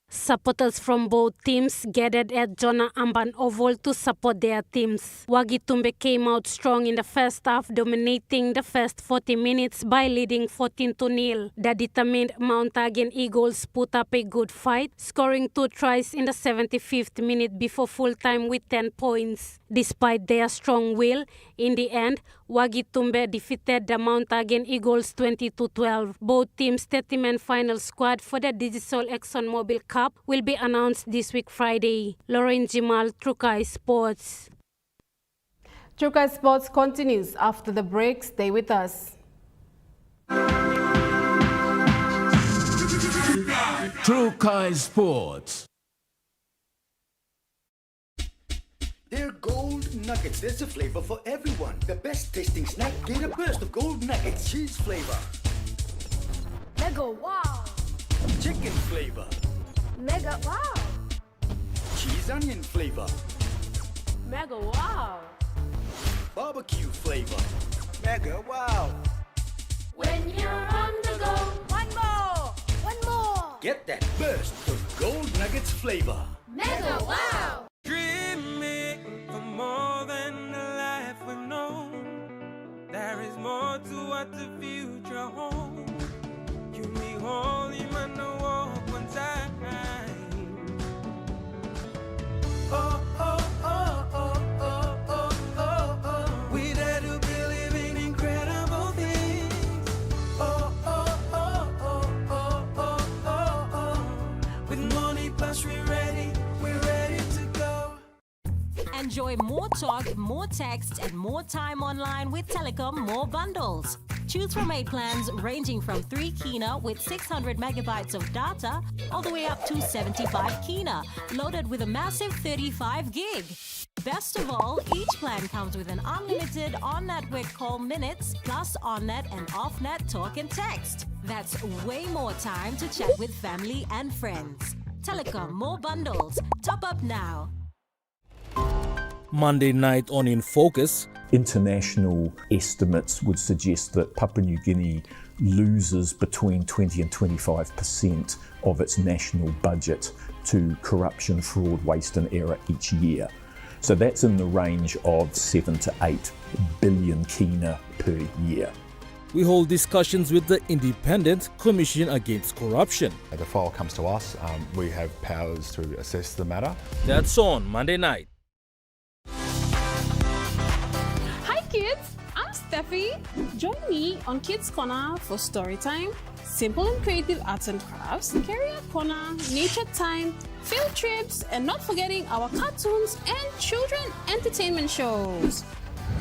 Supporters from both teams gathered at Jona Amban Oval to support their teams. Wagitumbe came out strong in the first half, dominating the first 40 minutes by leading 14-0. The determined Mount Again Eagles put up a good fight, scoring 2 tries in the 75th minute before full-time with 10 points. Despite their strong will, in the end, Wagitumbe defeated the Mount Again Eagles 20-12. Both teams' 30-man final squad for the Digicel ExxonMobil Cup will be announced this week Friday. Lauren Jimal, Trukai Sports. Trukai Sports continues after the break. Stay with us. Trukai Sports. They're gold nuggets. There's a flavor for everyone. The best tasting snack. Get a burst of gold nuggets. Cheese flavor. Mega wow. Chicken flavor. Mega wow. Cheese onion flavor. Mega wow. Barbecue flavor. Mega wow. When you're on the go, one more. Get that burst of Gold Nuggets flavor. Mega wow! Dreaming for more than a life we've known. There is more to what the future holds. You me holy man, no walk one time. Oh, oh, oh, oh, oh, oh, oh, oh. We dare to believe in incredible things. Oh, oh, oh, oh, oh, oh, oh, oh. With money plus we're ready to go. Enjoy more talk, more text, and more time online with Telecom More Bundles. Choose from 8 plans ranging from 3 kina with 600 megabytes of data all the way up to 75 kina, loaded with a massive 35 gig. Best of all, each plan comes with an unlimited on-network call minutes plus on-net and off-net talk and text. That's way more time to chat with family and friends. Telecom More Bundles. Top up now. Monday night on In Focus. International estimates would suggest that Papua New Guinea loses between 20 and 25% of its national budget to corruption, fraud, waste and error each year. So that's in the range of 7 to 8 billion kina per year. We hold discussions with the Independent Commission Against Corruption. The file comes to us. We have powers to assess the matter. That's on Monday night. Hi kids, I'm Steffi. Join me on Kids Corner for story time, simple and creative arts and crafts, career corner, nature time, field trips, and not forgetting our cartoons and children entertainment shows.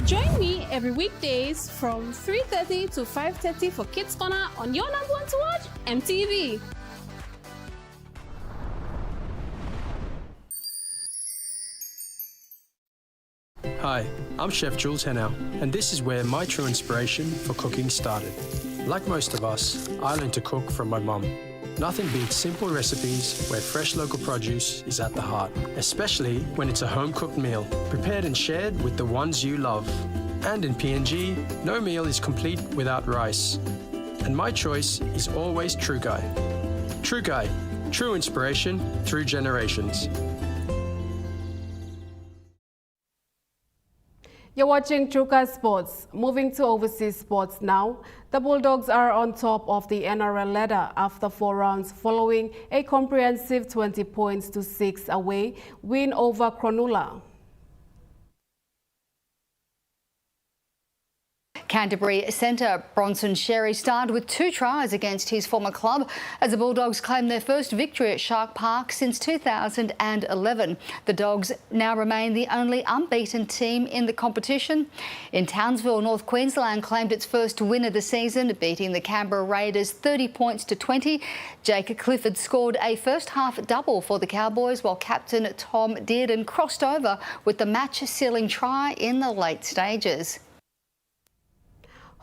Join me every weekdays from 3:30 to 5:30 for Kids Corner on your number one to watch, EMTV. Hi, I'm Chef Jules Henao, and this is where my true inspiration for cooking started. Like most of us, I learned to cook from my mum. Nothing beats simple recipes where fresh local produce is at the heart, especially when it's a home-cooked meal, prepared and shared with the ones you love. And in PNG, no meal is complete without rice. And my choice is always True Guy. True Guy, true inspiration through generations. You're watching Truka Sports. Moving to overseas sports now. The Bulldogs are on top of the NRL ladder after 4 rounds following a comprehensive 20 points to 6 away win over Cronulla. Canterbury centre Bronson Xerri started with 2 tries against his former club as the Bulldogs claimed their first victory at Shark Park since 2011. The Dogs now remain the only unbeaten team in the competition. In Townsville, North Queensland claimed its first win of the season, beating the Canberra Raiders 30 points to 20. Jake Clifford scored a first-half double for the Cowboys, while captain Tom Dearden crossed over with the match-sealing try in the late stages.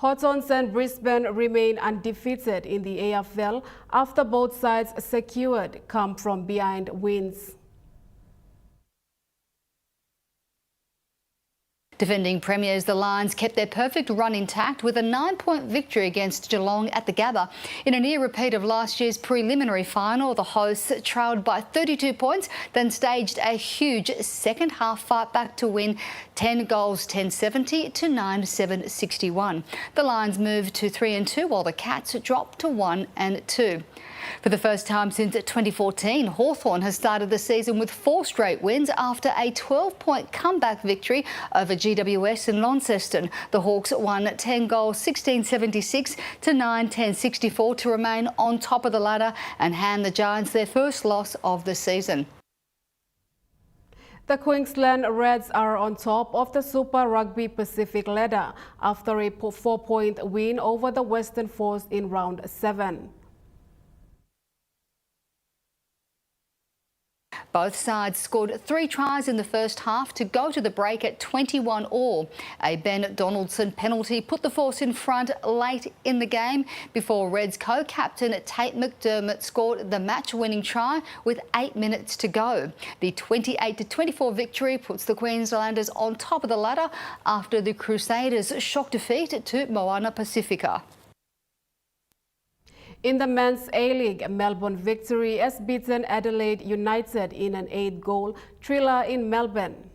Hawthorns and Brisbane remain undefeated in the AFL after both sides secured come-from-behind wins. Defending premiers, the Lions kept their perfect run intact with a 9-point victory against Geelong at the Gabba. In a near repeat of last year's preliminary final, the hosts trailed by 32 points, then staged a huge second-half fight back to win 10 goals 10-70 to 9-7-61. The Lions moved to 3-2 while the Cats dropped to 1-2. For the first time since 2014, Hawthorn has started the season with 4 straight wins after a 12-point comeback victory over GWS in Launceston. The Hawks won 10 goals 16-76 to 9-10-64 to remain on top of the ladder and hand the Giants their first loss of the season. The Queensland Reds are on top of the Super Rugby Pacific ladder after a 4-point win over the Western Force in round 7. Both sides scored 3 tries in the first half to go to the break at 21-all. A Ben Donaldson penalty put the Force in front late in the game before Reds co-captain Tate McDermott scored the match-winning try with 8 minutes to go. The 28-24 victory puts the Queenslanders on top of the ladder after the Crusaders' shock defeat to Moana Pacifica. In the Men's A-League, Melbourne Victory has beaten Adelaide United in an 8-goal thriller in Melbourne.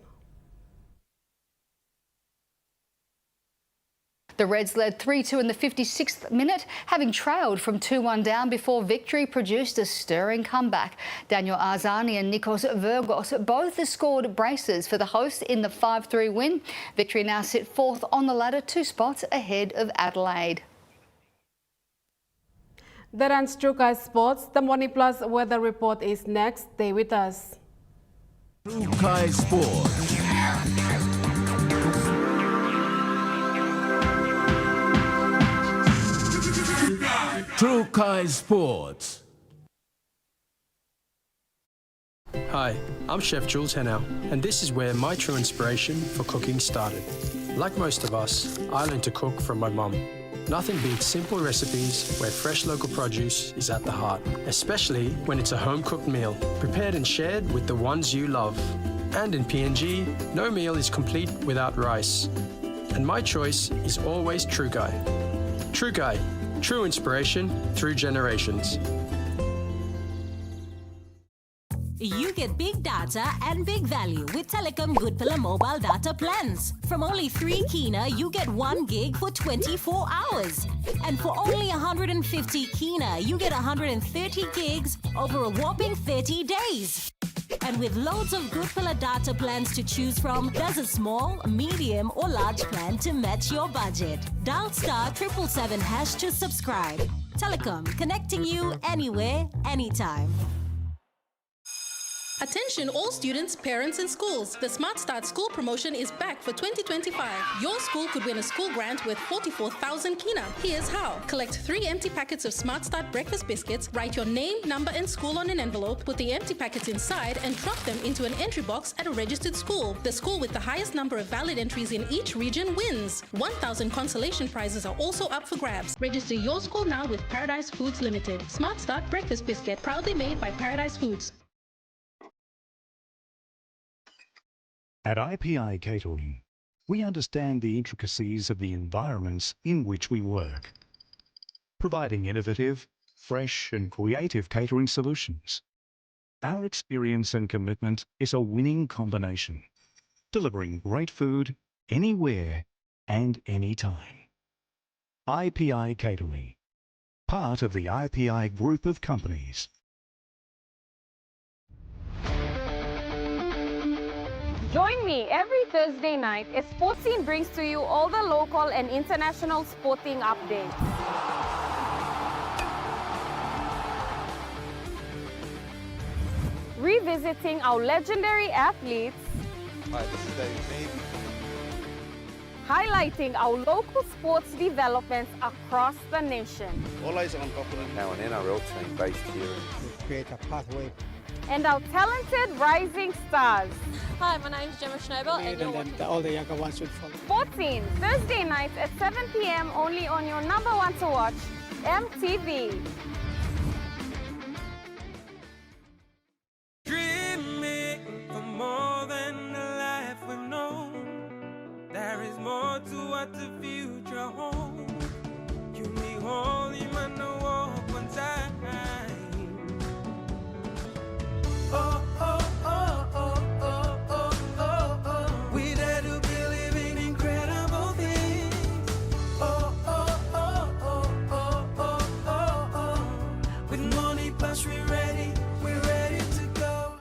The Reds led 3-2 in the 56th minute, having trailed from 2-1 down before Victory produced a stirring comeback. Daniel Arzani and Nikos Virgos both scored braces for the hosts in the 5-3 win. Victory now sit fourth on the ladder, 2 spots ahead of Adelaide. That ends Trukai Sports. The Money Plus weather report is next. Stay with us. Trukai Sports. Trukai Sports. Hi, I'm Chef Jules Henao, and this is where my true inspiration for cooking started. Like most of us, I learned to cook from my mum. Nothing beats simple recipes where fresh local produce is at the heart, especially when it's a home-cooked meal, prepared and shared with the ones you love. And in PNG, no meal is complete without rice. And my choice is always Trukai. Trukai, true inspiration through generations. You get big data and big value with Telecom Good Pillar mobile data plans. From only 3 kina, you get 1 gig for 24 hours. And for only 150 kina, you get 130 gigs over a whopping 30 days. And with loads of Good Pillar data plans to choose from, there's a small, medium or large plan to match your budget. Dial *777# to subscribe. Telecom, connecting you anywhere, anytime. Attention all students, parents and schools. The Smart Start School promotion is back for 2025. Your school could win a school grant worth 44,000 kina. Here's how. Collect 3 empty packets of Smart Start breakfast biscuits, write your name, number and school on an envelope, put the empty packets inside and drop them into an entry box at a registered school. The school with the highest number of valid entries in each region wins. 1,000 consolation prizes are also up for grabs. Register your school now with Paradise Foods Limited. Smart Start breakfast biscuit, proudly made by Paradise Foods. At IPI Catering, we understand the intricacies of the environments in which we work, providing innovative, fresh and creative catering solutions. Our experience and commitment is a winning combination, delivering great food anywhere and anytime. IPI Catering, part of the IPI group of companies. Join me every Thursday night as Sports Scene brings to you all the local and international sporting updates. Revisiting our legendary athletes. Hi, this is David. Highlighting our local sports developments across the nation. All eyes on Auckland. Now an NRL team based here. To create a pathway. And our talented rising stars. Hi, my name is Gemma Schnobel and you're watching. All the younger ones will follow. Sports Scene, Thursday nights at 7 p.m. only on your #1 to watch, EMTV. Dreaming for more than the life we've known. There is more to what the future holds. You need holy man to walk one time. Oh, oh, oh, oh, oh, oh, oh, oh. We dare to believe in incredible things. Oh, oh, oh, oh, oh, oh, oh, oh. With Money Plus, we're ready to go.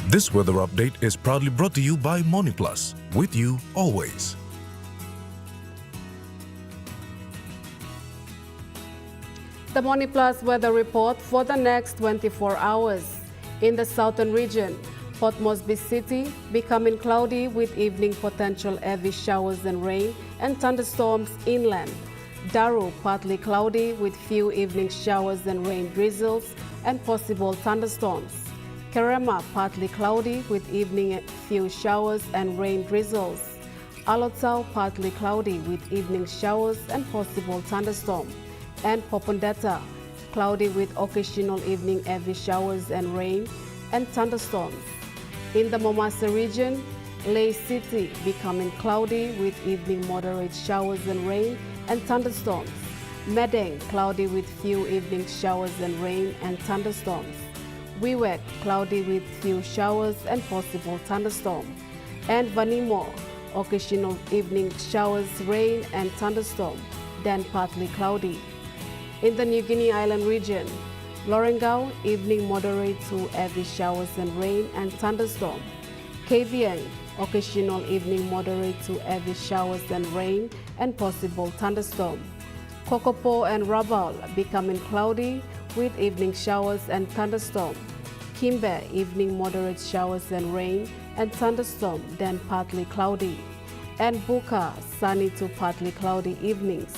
This weather update is proudly brought to you by Money Plus, with you always. The Money Plus weather report for the next 24 hours. In the southern region, Port Moresby City becoming cloudy with evening potential heavy showers and rain and thunderstorms inland. Daru partly cloudy with few evening showers and rain drizzles and possible thunderstorms. Kerema partly cloudy with evening few showers and rain drizzles. Alotau partly cloudy with evening showers and possible thunderstorm. And Popondetta, cloudy with occasional evening heavy showers and rain and thunderstorms. In the Momasa region, Lae City becoming cloudy with evening moderate showers and rain and thunderstorms. Madang, cloudy with few evening showers and rain and thunderstorms. Wewak, cloudy with few showers and possible thunderstorm. And Vanimo, occasional evening showers, rain and thunderstorm, then partly cloudy. In the New Guinea Island region, Lorengau, evening moderate to heavy showers and rain and thunderstorm. Kavieng, occasional evening moderate to heavy showers and rain and possible thunderstorm. Kokopo and Rabaul becoming cloudy with evening showers and thunderstorm. Kimbe, evening moderate showers and rain and thunderstorm, then partly cloudy. And Buka, sunny to partly cloudy evenings.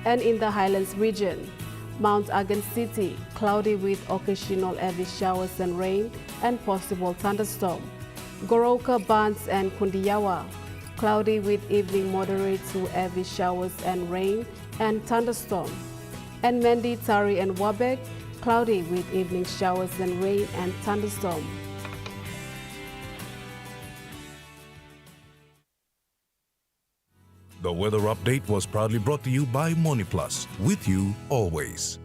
And in the Highlands region, Mount Agan City, cloudy with occasional heavy showers and rain and possible thunderstorm. Goroka, Barnes and Kundiyawa, cloudy with evening moderate to heavy showers and rain and thunderstorm. And Mendi, Tari and Wabek, cloudy with evening showers and rain and thunderstorm. The weather update was proudly brought to you by MoneyPlus, with you always.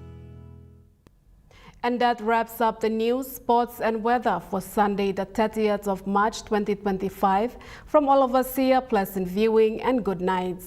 And that wraps up the news, sports and weather for Sunday, the 30th of March 2025. From all of us here, pleasant viewing and good night.